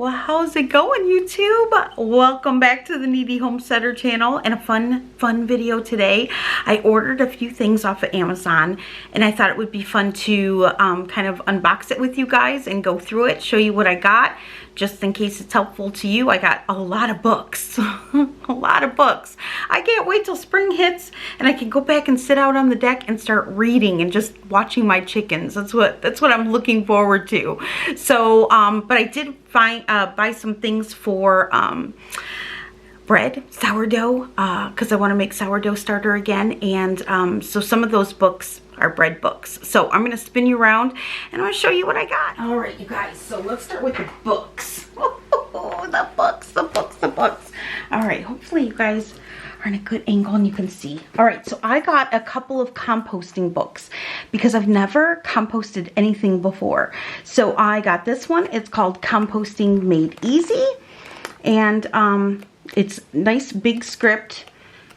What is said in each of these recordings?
Well, how's it going, YouTube? Welcome back to the Kneady Homesteader channel and a fun video today. I ordered a few things off of Amazon and I thought it would be fun to kind of unbox it with you guys and go through it, show you what I got, just in case it's helpful to you. I got a lot of books, a lot of books. I can't wait till spring hits and I can go back and sit out on the deck and start reading and just watching my chickens. That's what I'm looking forward to. So, but I did buy some things for bread, sourdough, because I want to make sourdough starter again. And so some of those books are bread books. So I'm going to spin you around and I'm going to show you what I got. All right, you guys. So let's start with the books. The books. All right. Hopefully you guys are in a good angle and you can see. All right. So I got a couple of composting books because I've never composted anything before. So I got this one. It's called Composting Made Easy. And it's nice big script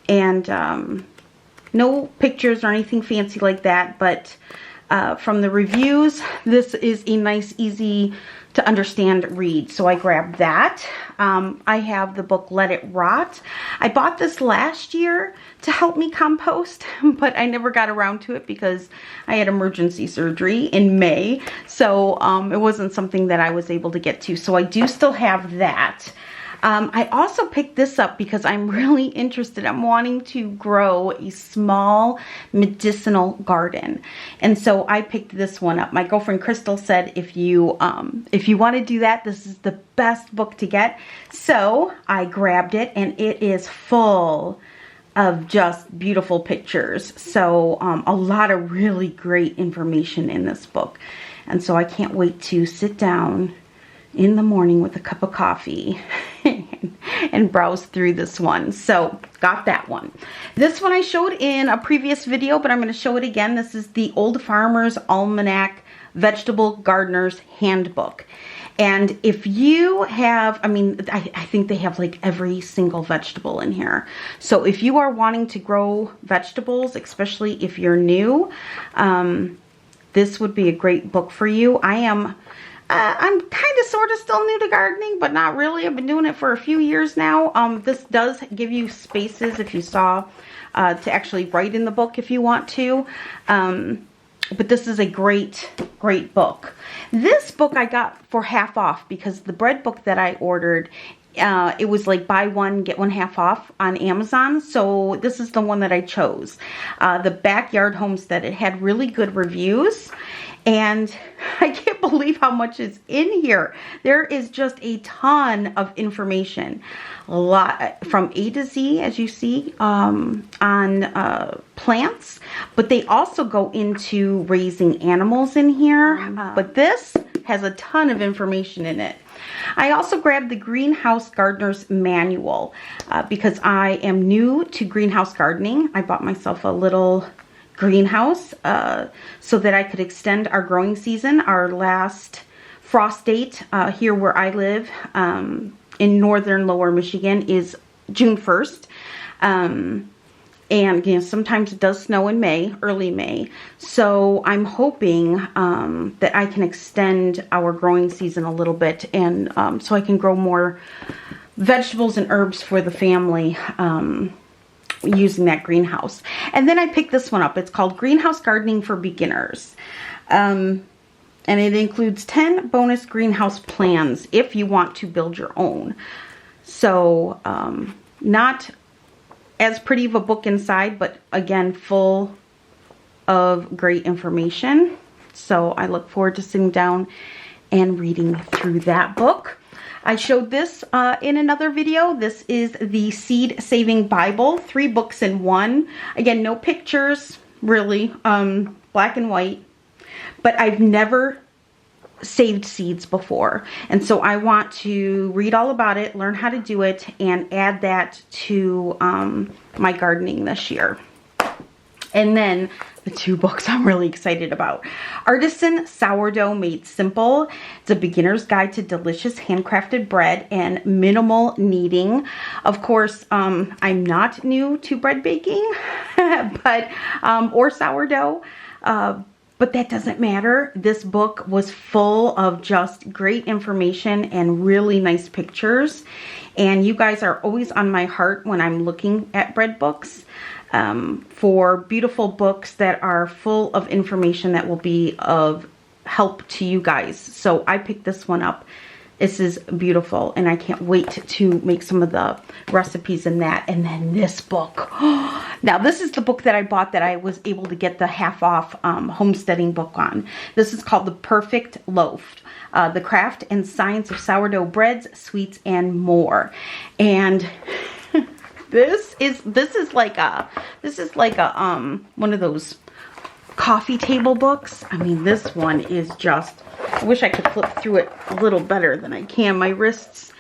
and no pictures or anything fancy like that, but from the reviews, this is a nice, easy to understand read. So I grabbed that. I have the book Let It Rot. I bought this last year to help me compost, but I never got around to it because I had emergency surgery in May. So it wasn't something that I was able to get to. So I do still have that. I also picked this up because I'm really interested. I'm wanting to grow a small medicinal garden. And so I picked this one up. My girlfriend Crystal said if you want to do that, this is the best book to get. So I grabbed it and it is full of just beautiful pictures. So a lot of really great information in this book. And so I can't wait to sit down in the morning with a cup of coffee and browse through this one. So got that one. This one I showed in a previous video, but I'm going to show it again. This is the Old Farmer's Almanac Vegetable Gardener's Handbook. And if you have, I think they have like every single vegetable in here. So if you are wanting to grow vegetables, especially if you're new, this would be a great book for you. I'm kind of sort of still new to gardening, but not really. I've been doing it for a few years now. This does give you spaces, if you saw, to actually write in the book if you want to. But this is a great book. This book I got for half off because the bread book that I ordered, it was like buy one, get one half off on Amazon. So this is the one that I chose. The Backyard Homestead. It had really good reviews. And I can't believe how much is in here. There is just a ton of information. A lot from A to Z, as you see, on plants. But they also go into raising animals in here. But this has a ton of information in it. I also grabbed the Greenhouse Gardener's Manual because I am new to greenhouse gardening. I bought myself a little greenhouse so that I could extend our growing season. Our last frost date here where I live in northern lower Michigan is June 1st. And you know, sometimes it does snow in May, early May. So I'm hoping that I can extend our growing season a little bit and so I can grow more vegetables and herbs for the family using that greenhouse. And then I picked this one up. It's called Greenhouse Gardening for Beginners. And it includes 10 bonus greenhouse plans if you want to build your own. So not as pretty of a book inside, but again, full of great information. So I look forward to sitting down and reading through that book. I showed this in another video. This is the Seed Saving Bible, 3 books in one. Again, no pictures, really, black and white. But I've never saved seeds before. And so I want to read all about it, learn how to do it, and add that to my gardening this year. And then the 2 books I'm really excited about. Artisan Sourdough Made Simple. It's a beginner's guide to delicious handcrafted bread and minimal kneading. Of course, I'm not new to bread baking, but or sourdough. But that doesn't matter. This book was full of just great information and really nice pictures. And you guys are always on my heart when I'm looking at bread books, for beautiful books that are full of information that will be of help to you guys. So I picked this one up. This is beautiful, and I can't wait to make some of the recipes in that. And then this book. Now, this is the book that I bought that I was able to get the half off homesteading book on. This is called The Perfect Loaf. The Craft and Science of Sourdough Breads, Sweets, and More. And this is like a one of those coffee table books. I mean, this one is just, I wish I could flip through it a little better than I can. My wrists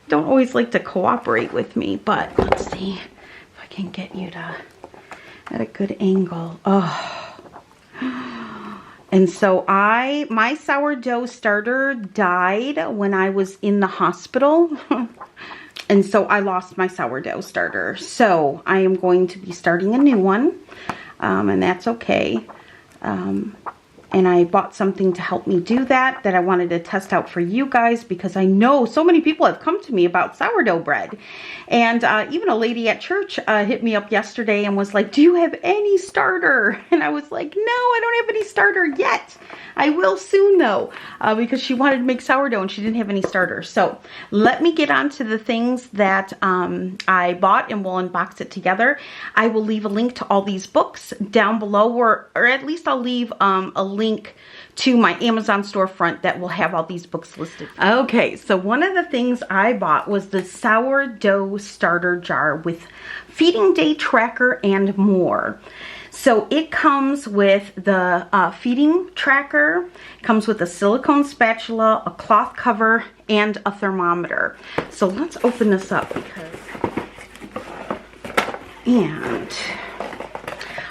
don't always like to cooperate with me, but let's see if I can get you to at a good angle. Oh. And so my sourdough starter died when I was in the hospital. And so I lost my sourdough starter. So I am going to be starting a new one. And that's okay. And I bought something to help me do that I wanted to test out for you guys, because I know so many people have come to me about sourdough bread. And even a lady at church hit me up yesterday and was like, do you have any starter? And I was like, no, I don't have any starter yet. I will soon though, because she wanted to make sourdough and she didn't have any starter. So let me get on to the things that I bought, and we'll unbox it together. I will leave a link to all these books down below, or at least I'll leave a link to my Amazon storefront that will have all these books listed. Okay, so one of the things I bought was the sourdough starter jar with feeding day tracker and more. So it comes with the feeding tracker, comes with a silicone spatula, a cloth cover, and a thermometer. So let's open this up, and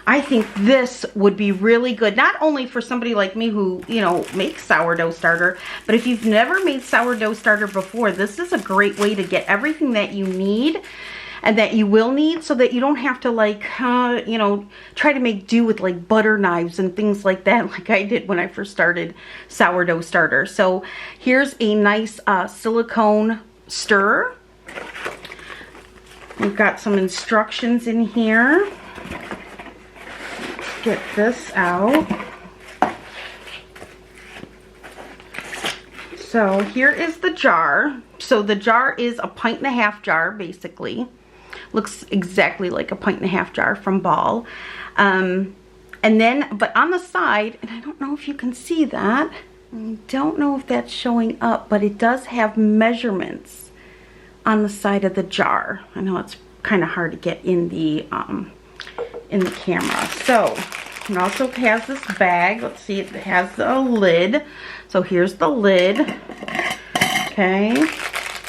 I think this would be really good, not only for somebody like me who, you know, makes sourdough starter, but if you've never made sourdough starter before, this is a great way to get everything that you need and that you will need, so that you don't have to, like, you know, try to make do with like butter knives and things like that, like I did when I first started sourdough starter. So here's a nice silicone stirrer. We've got some instructions in here. Get this out. So here is the jar. So the jar is a 1.5 pint jar, basically. Looks exactly like a 1.5 pint jar from Ball. And then, but on the side, and I don't know if you can see that. I don't know if that's showing up, but it does have measurements on the side of the jar. I know it's kind of hard to get in the camera. So it also has this bag. Let's see, it has a lid. So here's the lid. Okay.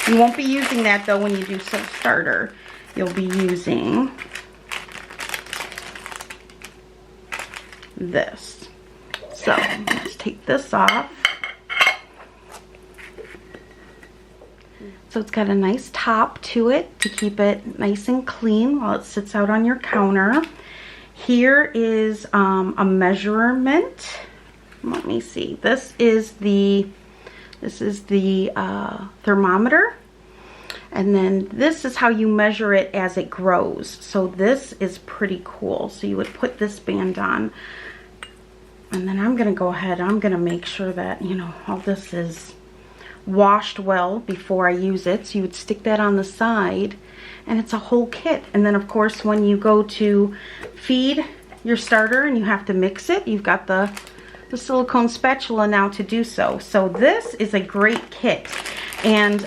You won't be using that though when you do some starter. You'll be using this. So let's take this off. So it's got a nice top to it to keep it nice and clean while it sits out on your counter. Here is a measurement. Let me see. This is the thermometer, and then this is how you measure it as it grows. So this is pretty cool. So you would put this band on, and then I'm gonna go ahead. I'm gonna make sure that, you know, all this is washed well before I use it. So you would stick that on the side, and it's a whole kit. And then of course when you go to feed your starter and you have to mix it, you've got the silicone spatula now to do so. So this is a great kit. And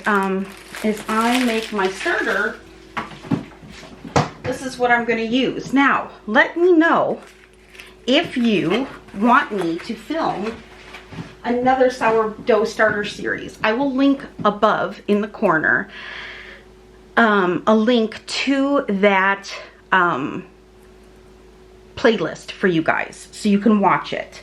as I make my starter, this is what I'm going to use. Now let me know if you want me to film another sourdough starter series. I will link above in the corner a link to that playlist for you guys so you can watch it.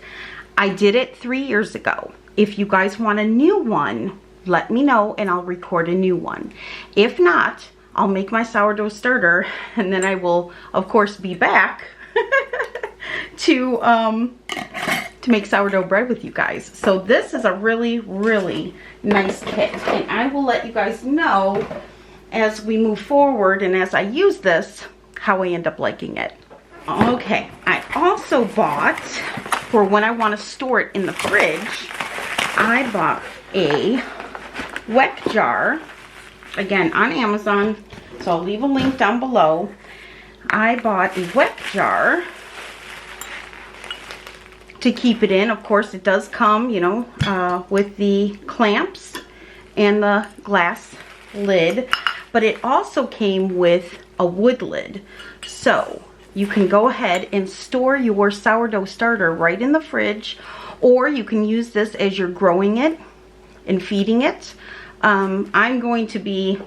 I did it 3 years ago. If you guys want a new one, let me know and I'll record a new one. If not, I'll make my sourdough starter, and then I will of course be back to to make sourdough bread with you guys. So this is a really, really nice kit, and I will let you guys know as we move forward and as I use this how I end up liking it. Okay, I also bought, for when I want to store it in the fridge, I bought a wet jar, again on Amazon, so I'll leave a link down below. I bought a wet jar to keep it in. Of course, it does come, you know, with the clamps and the glass lid, but it also came with a wood lid. So you can go ahead and store your sourdough starter right in the fridge, or you can use this as you're growing it and feeding it. I'm going to be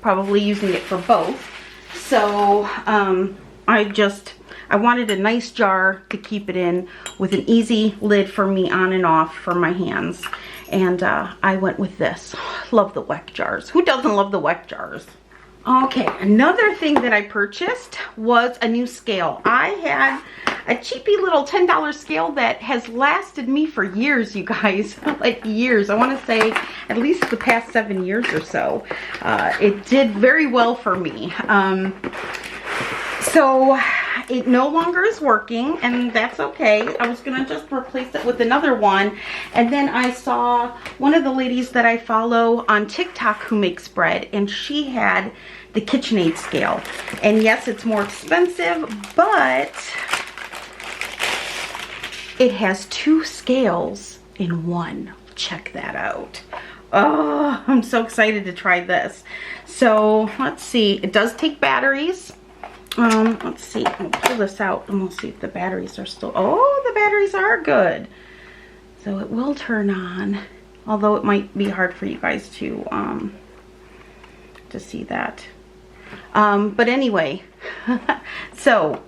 probably using it for both. So I wanted a nice jar to keep it in with an easy lid for me on and off for my hands. And I went with this. Love the Weck jars. Who doesn't love the Weck jars? Okay, another thing that I purchased was a new scale. I had a cheapy little $10 scale that has lasted me for years, you guys. Like years. I want to say at least the past 7 years or so. It did very well for me. So it no longer is working, and that's okay. I was gonna just replace it with another one, and then I saw one of the ladies that I follow on TikTok who makes bread, and she had the KitchenAid scale. And yes, it's more expensive, but it has 2 scales in one. Check that out. Oh, I'm so excited to try this. So let's see, it does take batteries. Let's see, I'll pull this out and we'll see if the batteries are still, oh, the batteries are good. So it will turn on, although it might be hard for you guys to see that. But anyway, so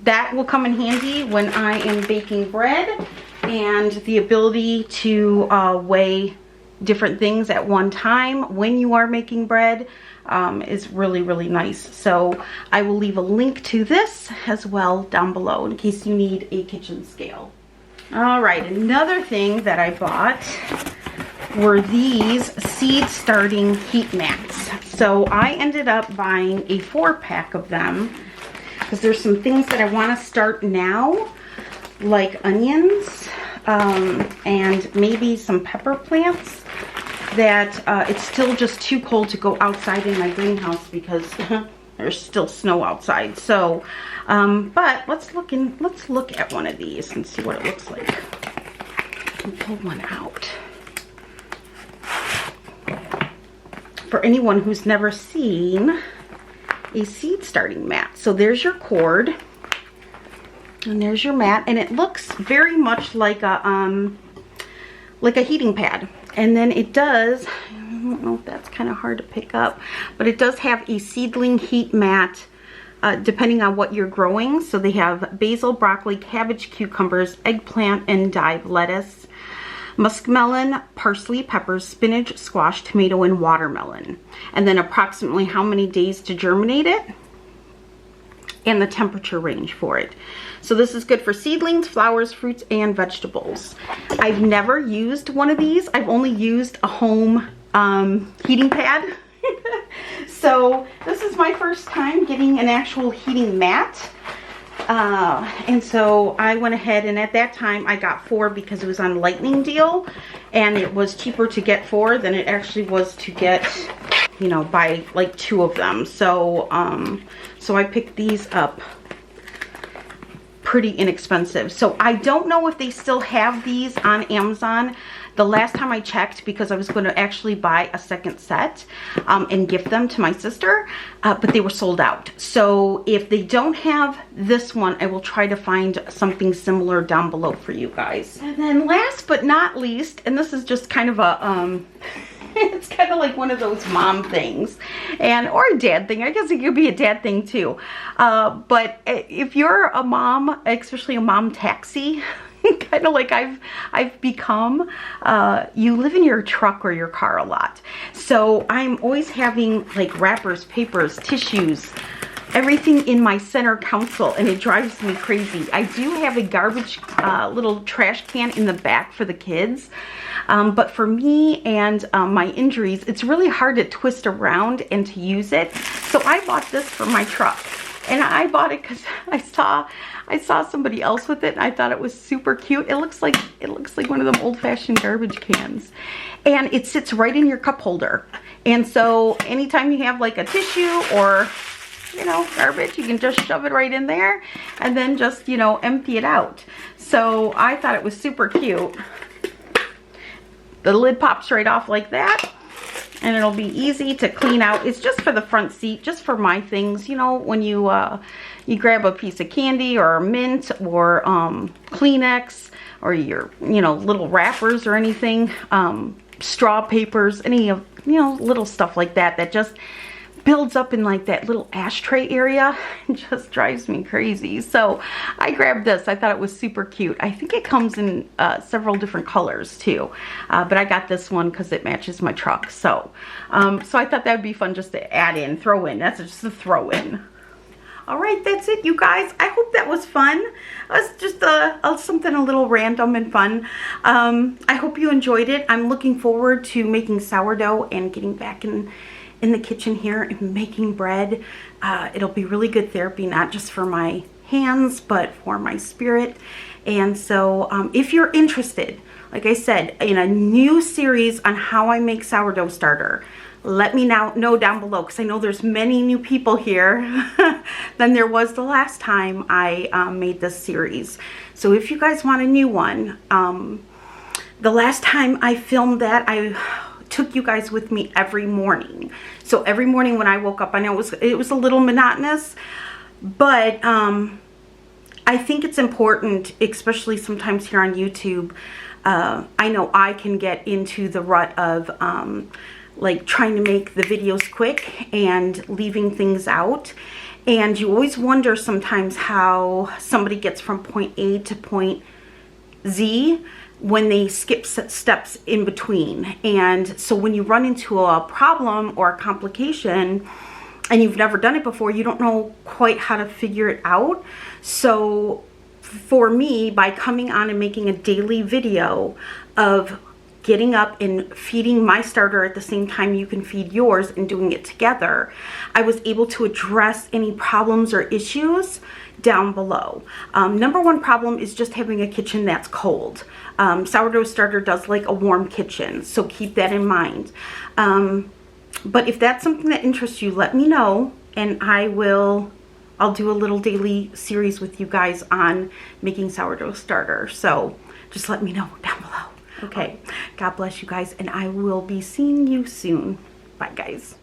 that will come in handy when I am baking bread, and the ability to weigh different things at one time when you are making bread is really, really nice. So I will leave a link to this as well down below in case you need a kitchen scale. All right, another thing that I bought were these seed starting heat mats. So I ended up buying a 4-pack of them because there's some things that I want to start now, like onions and maybe some pepper plants, that it's still just too cold to go outside in my greenhouse because there's still snow outside. So but let's look at one of these and see what it looks like. I'll pull one out for anyone who's never seen a seed starting mat. So there's your cord and there's your mat, and it looks very much like a heating pad. And then it does, I don't know if that's kind of hard to pick up, but it does have a seedling heat mat depending on what you're growing. So they have basil, broccoli, cabbage, cucumbers, eggplant, endive, lettuce, muskmelon, parsley, peppers, spinach, squash, tomato, and watermelon. And then approximately how many days to germinate it, and the temperature range for it. So this is good for seedlings, flowers, fruits, and vegetables. I've never used one of these. I've only used a home heating pad. So this is my first time getting an actual heating mat. And so I went ahead, and at that time I got 4 because it was on lightning deal, and it was cheaper to get 4 than it actually was to get, you know, buy like 2 of them. So so I picked these up pretty inexpensive. So I don't know if they still have these on Amazon. The last time I checked, because I was going to actually buy a second set and gift them to my sister, but they were sold out. So if they don't have this one, I will try to find something similar down below for you guys. And then last but not least, and this is just kind of a it's kind of like one of those mom things, and or a dad thing. I guess it could be a dad thing too. But if you're a mom, especially a mom taxi, kind of like I've become, you live in your truck or your car a lot. So I'm always having like wrappers, papers, tissues, everything in my center console, and it drives me crazy. I do have a garbage little trash can in the back for the kids, but for me and my injuries, it's really hard to twist around and to use it. So I bought this for my truck, and I bought it because I saw somebody else with it, and I thought it was super cute. It looks like one of them old-fashioned garbage cans, and it sits right in your cup holder. And so anytime you have like a tissue or, you know, garbage, you can just shove it right in there and then just, you know, empty it out. So I thought it was super cute. The lid pops right off like that, and it'll be easy to clean out. It's just for the front seat, just for my things, you know, when you you grab a piece of candy or mint or Kleenex or your, you know, little wrappers or anything, straw papers, any of, you know, little stuff like that that just builds up in like that little ashtray area. It just drives me crazy. So I grabbed this. I thought it was super cute. I think it comes in several different colors too, but I got this one because it matches my truck. So so I thought that would be fun just to add in, throw in. That's just a throw in. All right, that's it, you guys. I hope that was fun. It was just something a little random and fun. I hope you enjoyed it. I'm looking forward to making sourdough and getting back in the kitchen here and making bread. It'll be really good therapy, not just for my hands, but for my spirit. And so if you're interested, like I said, in a new series on how I make sourdough starter, let me know down below, because I know there's many new people here than there was the last time I made this series. So if you guys want a new one, the last time I filmed that, I took you guys with me every morning. So every morning when I woke up, I know it was a little monotonous, but I think it's important, especially sometimes here on YouTube. I know I can get into the rut of like trying to make the videos quick and leaving things out, and you always wonder sometimes how somebody gets from point A to point Z when they skip steps in between. And so when you run into a problem or a complication and you've never done it before, you don't know quite how to figure it out. So for me, by coming on and making a daily video of getting up and feeding my starter at the same time you can feed yours and doing it together, I was able to address any problems or issues down below. Number one problem is just having a kitchen that's cold. Sourdough starter does like a warm kitchen, so keep that in mind. But if that's something that interests you, let me know, and I'll do a little daily series with you guys on making sourdough starter. So just let me know down below. Okay, God bless you guys, and I will be seeing you soon. Bye, guys.